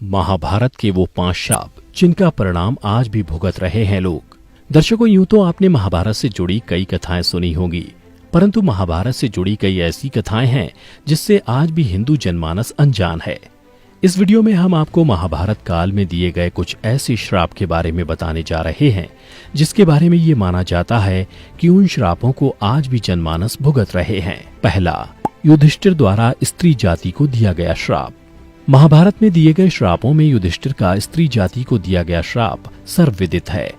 महाभारत के वो 5 शाप जिनका परिणाम आज भी भुगत रहे हैं लोग। दर्शकों, यूं तो आपने महाभारत से जुड़ी कई कथाएं सुनी होंगी, परंतु महाभारत से जुड़ी कई ऐसी कथाएं हैं जिससे आज भी हिंदू जनमानस अनजान है। इस वीडियो में हम आपको महाभारत काल में दिए गए कुछ ऐसे श्राप के बारे में बताने जा रहे हैं जिसके बारे में ये माना जाता है कि उन श्रापों को आज भी जनमानस भुगत रहे हैं। पहला, युधिष्ठिर द्वारा स्त्री जाति को दिया गया श्राप। महाभारत में दिए गए श्रापों में युधिष्ठिर का स्त्री जाति को दिया गया श्राप सर्वविदित है।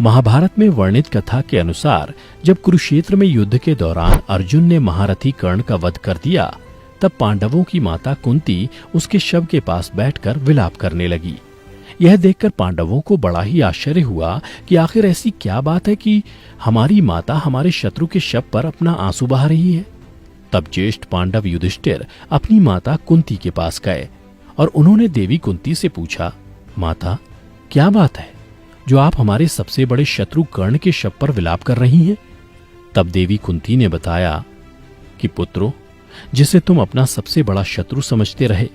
महाभारत में वर्णित कथा के अनुसार जब कुरुक्षेत्र में युद्ध के दौरान अर्जुन ने महारथी कर्ण का वध कर दिया, तब पांडवों की माता कुंती उसके शव के पास बैठकर विलाप करने लगी। यह देखकर पांडवों को बड़ा ही आश्चर्य हुआ कि आखिर ऐसी क्या बात है कि हमारी माता हमारे शत्रु के शव पर अपना आंसू बहा रही है। तब ज्येष्ठ पांडव युधिष्ठिर अपनी माता कुंती के पास गए और उन्होंने देवी कुंती से पूछा, माता, क्या बात है जो आप हमारे सबसे बड़े शत्रु कर्ण के शव पर विलाप कर रही हैं? तब देवी कुंती ने बताया कि पुत्रों, जिसे तुम अपना सबसे बड़ा शत्रु समझते रहे,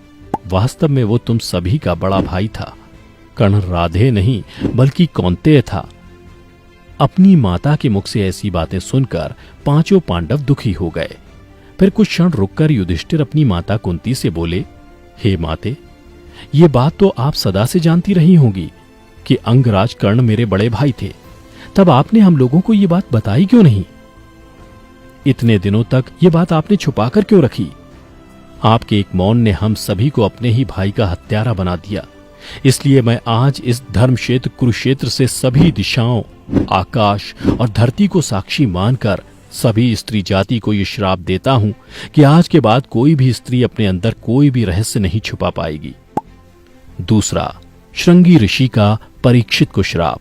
वास्तव में वो तुम सभी का बड़ा भाई था। कर्ण राधे नहीं बल्कि कौंतेय था। अपनी माता के मुख से ऐसी बातें सुनकर पांचों पांडव दुखी हो गए। फिर कुछ क्षण रुककर युधिष्ठिर अपनी माता कुंती से बोले, हे माते, ये बात तो आप सदा से जानती रही होंगी कि अंगराज कर्ण मेरे बड़े भाई थे। तब आपने हम लोगों को ये बात बताई क्यों नहीं? इतने दिनों तक ये बात आपने छुपाकर क्यों रखी? आपके एक मौन ने हम सभी को अपने ही भाई का हत्यारा बना दिया। इसलिए मैं आज इस धर्म क्षेत्र कुरुक्षेत्र से सभी दिशाओं, आकाश और धरती को साक्षी मानकर सभी स्त्री जाति को ये श्राप देता हूं कि आज के बाद कोई भी स्त्री अपने अंदर कोई भी रहस्य नहीं छुपा पाएगी। दूसरा, श्रृंगी ऋषि का परीक्षित को श्राप।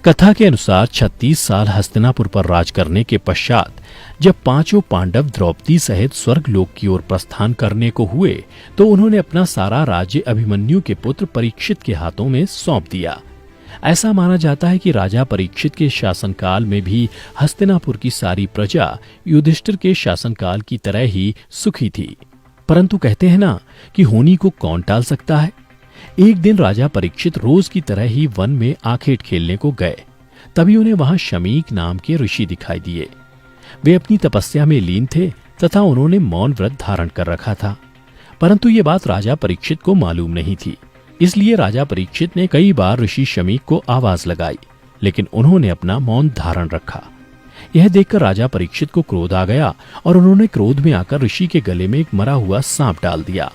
कथा के अनुसार 36 साल हस्तिनापुर पर राज करने के पश्चात जब पांचों पांडव द्रौपदी सहित स्वर्गलोक की ओर प्रस्थान करने को हुए तो उन्होंने अपना सारा राज्य अभिमन्यु के पुत्र परीक्षित के हाथों में सौंप दिया। ऐसा माना जाता है कि राजा परीक्षित के शासनकाल में भी हस्तिनापुर की सारी प्रजा युधिष्ठिर के शासनकाल की तरह ही सुखी थी। परंतु कहते हैं ना कि होनी को कौन टाल सकता है। एक दिन राजा परीक्षित रोज की तरह ही वन में आखेट खेलने को गए। तभी उन्हें वहां शमीक नाम के ऋषि दिखाई दिए। वे अपनी तपस्या में लीन थे तथा उन्होंने मौन व्रत धारण कर रखा था, परंतु ये बात राजा परीक्षित को मालूम नहीं थी। इसलिए राजा परीक्षित ने कई बार ऋषि शमीक को आवाज लगाई, लेकिन उन्होंने अपना मौन धारण रखा। यह देखकर राजा परीक्षित को क्रोध आ गया और उन्होंने क्रोध में आकर ऋषि के गले में एक मरा हुआ सांप डाल दिया।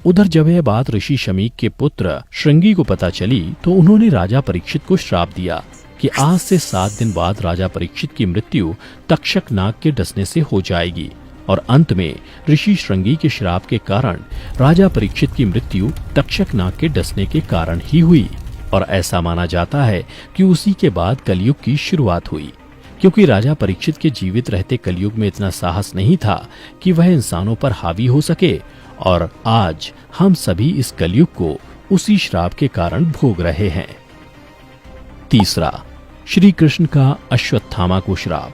उधर जब यह बात ऋषि शमीक के पुत्र श्रृंगी को पता चली तो उन्होंने राजा परीक्षित को श्राप दिया कि आज से 7 दिन बाद राजा परीक्षित की मृत्यु तक्षक नाग के डसने से हो जाएगी। और अंत में ऋषि श्रृंगी के श्राप के कारण राजा परीक्षित की मृत्यु तक्षक नाग के डसने के कारण ही हुई। और ऐसा माना जाता है कि उसी के बाद कलयुग की शुरुआत हुई, क्योंकि राजा परीक्षित के जीवित रहते कलयुग में इतना साहस नहीं था कि वह इंसानों पर हावी हो सके। और आज हम सभी इस कलयुग को उसी श्राप के कारण भोग रहे हैं। तीसरा, श्री कृष्ण का अश्वत्थामा को श्राप।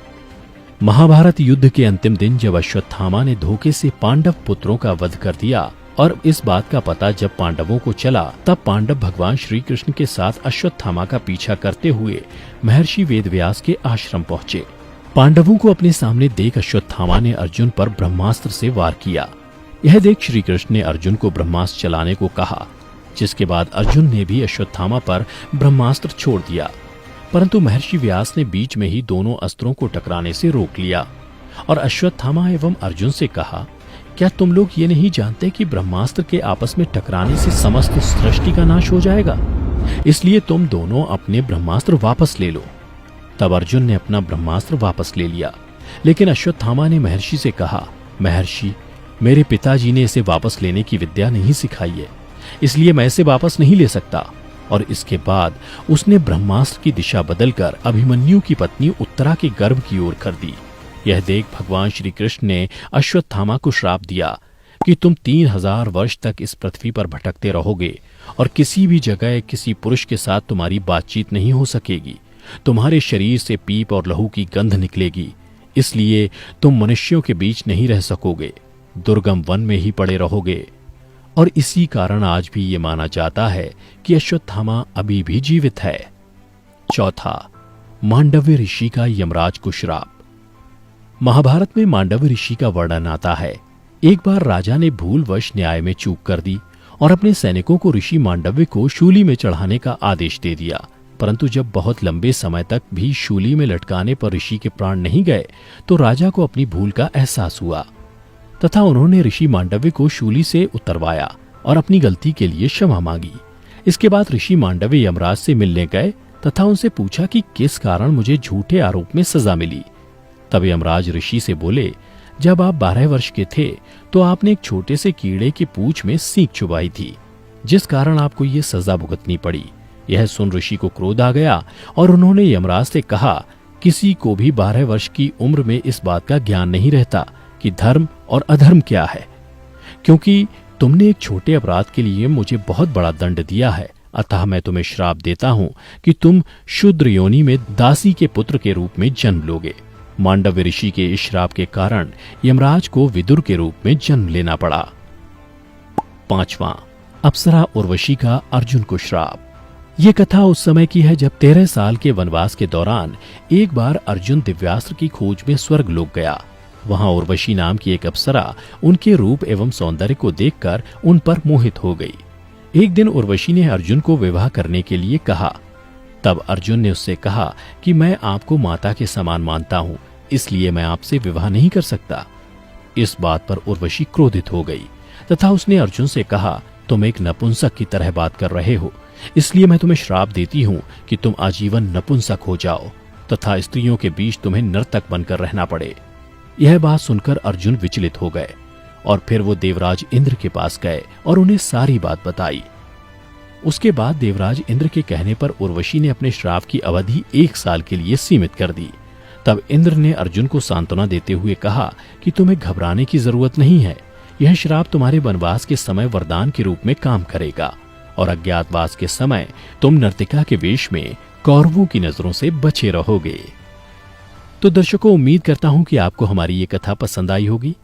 महाभारत युद्ध के अंतिम दिन जब अश्वत्थामा ने धोखे से पांडव पुत्रों का वध कर दिया और इस बात का पता जब पांडवों को चला, तब पांडव भगवान श्री कृष्ण के साथ अश्वत्थामा का पीछा करते हुए महर्षि वेदव्यास के आश्रम पहुंचे। पांडवों को अपने सामने देख अश्वत्थामा ने अर्जुन पर ब्रह्मास्त्र से वार किया। यह देख श्री कृष्ण ने अर्जुन को ब्रह्मास्त्र चलाने को कहा, जिसके बाद अर्जुन ने भी अश्वत्थामा पर ब्रह्मास्त्र छोड़ दिया, परंतु महर्षि व्यास ने बीच में ही दोनों अस्त्रों को टकराने से रोक लिया और अश्वत्थामा एवं अर्जुन से कहा, क्या तुम लोग ये नहीं जानते कि ब्रह्मास्त्र के आपस में टकराने से समस्त सृष्टि का नाश हो जाएगा? इसलिए तुम दोनों अपने ब्रह्मास्त्र वापस ले लो। तब अर्जुन ने अपना ब्रह्मास्त्र वापस ले लिया, लेकिन अश्वत्थामा ने महर्षि से कहा, महर्षि, मेरे पिताजी ने इसे वापस लेने की विद्या नहीं सिखाई है, इसलिए मैं इसे वापस नहीं ले सकता। और इसके बाद उसने ब्रह्मास्त्र की दिशा बदलकर अभिमन्यु की पत्नी उत्तरा के गर्भ की ओर कर दी। यह देख भगवान श्री कृष्ण ने अश्वत्थामा को श्राप दिया कि तुम 3000 वर्ष तक इस पृथ्वी पर भटकते रहोगे और किसी भी जगह किसी पुरुष के साथ तुम्हारी बातचीत नहीं हो सकेगी। तुम्हारे शरीर से पीप और लहू की गंध निकलेगी, इसलिए तुम मनुष्यों के बीच नहीं रह सकोगे, दुर्गम वन में ही पड़े रहोगे। और इसी कारण आज भी ये माना जाता है कि अश्वत्थामा अभी भी जीवित है। चौथा, मांडव्य ऋषि का यमराज को श्राप। महाभारत में मांडव्य ऋषि का वर्णन आता है। एक बार राजा ने भूलवश न्याय में चूक कर दी और अपने सैनिकों को ऋषि मांडव्य को शूली में चढ़ाने का आदेश दे दिया। परंतु जब बहुत लंबे समय तक भी शूली में लटकाने पर ऋषि के प्राण नहीं गए तो राजा को अपनी भूल का एहसास हुआ तथा उन्होंने ऋषि मांडव्य को शूली से उतरवाया और अपनी गलती के लिए क्षमा मांगी। इसके बाद ऋषि मांडव्य यमराज से मिलने गए तथा उनसे पूछा कि किस कारण मुझे झूठे आरोप में सजा मिली। तब यमराज ऋषि से बोले, जब आप 12 वर्ष के थे तो आपने एक छोटे से कीड़े की पूंछ में सींग चुभाई थी, जिस कारण आपको ये सजा भुगतनी पड़ी। यह सुन ऋषि को क्रोध आ गया और उन्होंने यमराज से कहा, किसी को भी 12 वर्ष की उम्र में इस बात का ज्ञान नहीं रहता कि धर्म और अधर्म क्या है। क्योंकि तुमने एक छोटे अपराध के लिए मुझे बहुत बड़ा दंड दिया है, अतः मैं तुम्हें श्राप देता हूं कि तुम शूद्र योनि में दासी के पुत्र के रूप में जन्म लोगे। मांडव्य ऋषि के इस श्राप के कारण यमराज को विदुर के रूप में जन्म लेना पड़ा। पांचवां, अप्सरा उर्वशी का अर्जुन को श्राप। ये कथा उस समय की है जब 13 साल के वनवास के दौरान एक बार अर्जुन दिव्यास्त्र की खोज में स्वर्ग लोक गया। वहां उर्वशी नाम की एक अप्सरा उनके रूप एवं सौंदर्य को देखकर उन पर मोहित हो गई। एक दिन उर्वशी ने अर्जुन को विवाह करने के लिए कहा। तब अर्जुन ने उससे कहा कि मैं आपको माता के समान मानता हूं, इसलिए मैं आपसे विवाह नहीं कर सकता। इस बात पर उर्वशी क्रोधित हो गई तथा उसने अर्जुन से कहा, तुम एक नपुंसक की तरह बात कर रहे हो, इसलिए मैं तुम्हें श्राप देती हूं कि तुम आजीवन नपुंसक हो जाओ तथा स्त्रियों के बीच तुम्हें नर्तक बनकर रहना पड़े। यह बात सुनकर अर्जुन विचलित हो गए और फिर वो देवराज इंद्र के पास गए और उन्हें सारी बात बताई। उसके बाद देवराज इंद्र के कहने पर उर्वशी ने अपने श्राप की अवधि 1 साल के लिए सीमित कर दी। तब इंद्र ने अर्जुन को सांत्वना देते हुए कहा कि तुम्हें घबराने की जरूरत नहीं है, यह श्राप तुम्हारे वनवास के समय वरदान के रूप में काम करेगा और अज्ञातवास के समय तुम नर्तिका के वेश में कौरवों की नजरों से बचे रहोगे। तो दर्शकों, उम्मीद करता हूं कि आपको हमारी ये कथा पसंद आई होगी।